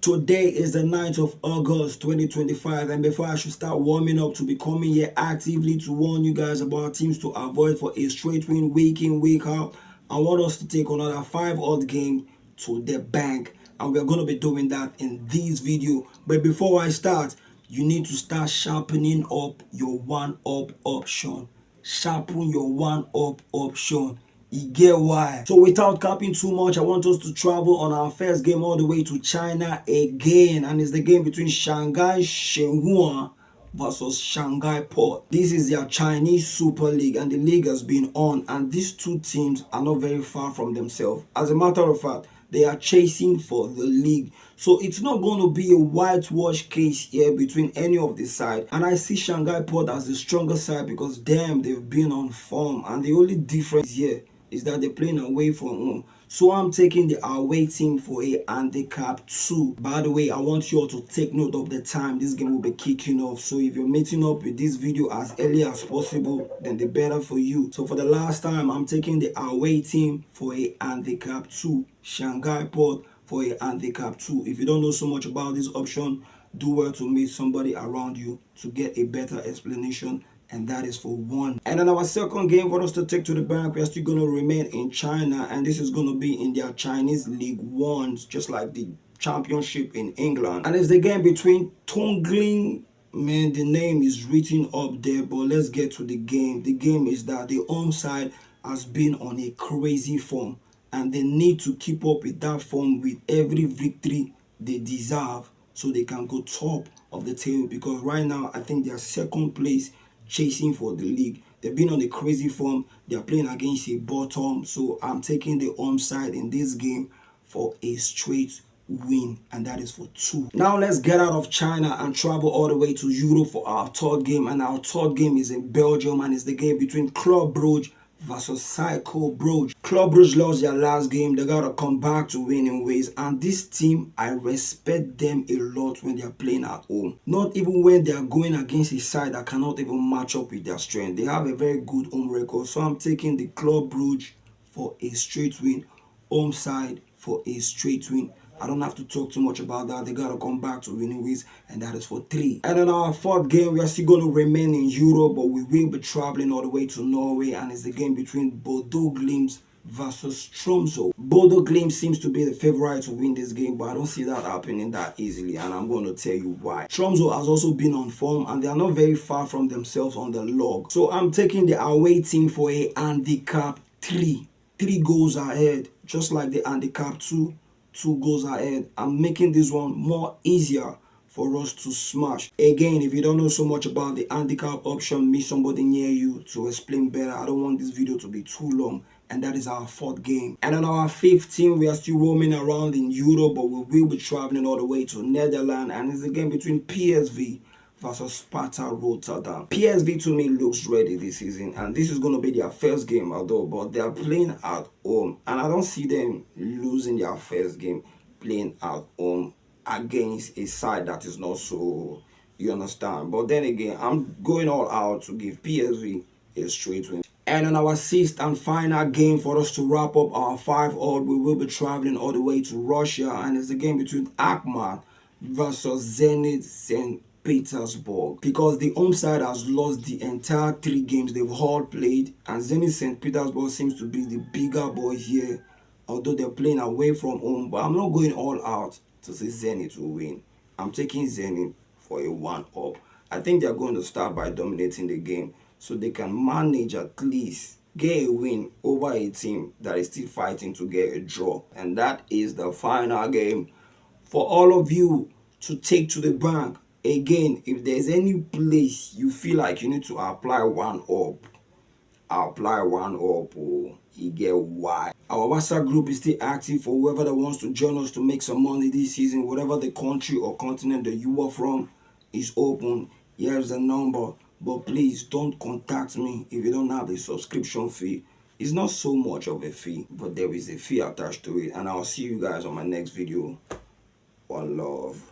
Today is the 9th of August 2025, and before I should start warming up to be coming here actively to warn you guys about teams to avoid for a straight win week in, week out, I want us to take another 5 odd game to the bank, and we're going to be doing that in this video. But before I start, you need to start sharpening up your one-up option. Sharpen your one-up option. You get why? So without capping too much, I want us to travel on our first game all the way to China again, and it's the game between Shanghai Shenhua versus Shanghai Port. This is their Chinese Super League, and the league has been on, and these two teams are not very far from themselves. As a matter of fact, they are chasing for the league. So it's not going to be a whitewash case here between any of the side. And I see Shanghai Port as the stronger side because damn, they've been on form. And the only difference here is that they're playing away from home. So I'm taking the away team for a handicap 2. By the way, I want you all to take note of the time this game will be kicking off. So if you're meeting up with this video as early as possible, then the better for you. So for the last time, I'm taking the away team for a handicap 2. Shanghai Port for a handicap 2. If you don't know so much about this option, do well to meet somebody around you to get a better explanation, and that is for one. And then our second game for us to take to the bank, we are still going to remain in China, and this is going to be in their Chinese League 1, just like the championship in England. And it's the game between Tongling. Man, the name is written up there, but let's get to the game. The game is that the home side has been on a crazy form, and they need to keep up with that form with every victory they deserve so they can go top of the table, because right now I think they are second place chasing for the league. They've been on a crazy form. They're playing against a bottom, so I'm taking the home side in this game for a straight win, and that is for 2. Now let's get out of China and travel all the way to Europe for our third game, and our third game is in Belgium, and it's the game between Club Brugge versus Psycho Brugge. Club Brugge lost their last game. They gotta come back to winning ways, and this team, I respect them a lot when they are playing at home. Not even when they are going against a side that cannot even match up with their strength. They have a very good home record, so I'm taking the Club Brugge for a straight win, home side for a straight win. I don't have to talk too much about that. They gotta come back to winning ways, and that is for 3. And in our fourth game, we are still going to remain in Europe, but we will be traveling all the way to Norway, and it's the game between Bodo Glimt versus Tromsø. Bodo Glimt seems to be the favorite to win this game, but I don't see that happening that easily, and I'm going to tell you why. Tromsø has also been on form, and they are not very far from themselves on the log. So I'm taking the away team for a handicap 3. 3 goals ahead, just like the handicap 2. 2 goals ahead. I'm making this one more easier for us to smash. Again, if you don't know so much about the handicap option, meet somebody near you to explain better. I don't want this video to be too long. And that is our fourth game. And on our fifth team, we are still roaming around in Europe, but we will be traveling all the way to Netherlands, and it's a game between PSV versus Sparta Rotterdam. PSV to me looks ready this season, and this is going to be their first game although, but they are playing at home, and I don't see them losing their first game playing at home against a side that is not so, you understand. But then again, I'm going all out to give PSV a straight win. And in our sixth and final game for us to wrap up our 5 odd, we will be traveling all the way to Russia, and it's the game between Akhmat versus Zenit St. Petersburg, because the home side has lost the entire 3 games they've all played, and Zenit St. Petersburg seems to be the bigger boy here, although they're playing away from home. But I'm not going all out to say Zenit will win. I'm taking Zenit for a 1-up. I think they're going to start by dominating the game so they can manage at least get a win over a team that is still fighting to get a draw. And that is the final game for all of you to take to the bank. Again, if there's any place you feel like you need to apply 1-up, apply 1-up, or you get why. Our WhatsApp group is still active for whoever that wants to join us to make some money this season. Whatever the country or continent that you are from is open. Here's the number, but please don't contact me if you don't have a subscription fee. It's not so much of a fee, but there is a fee attached to it, and I'll see you guys on my next video. One love.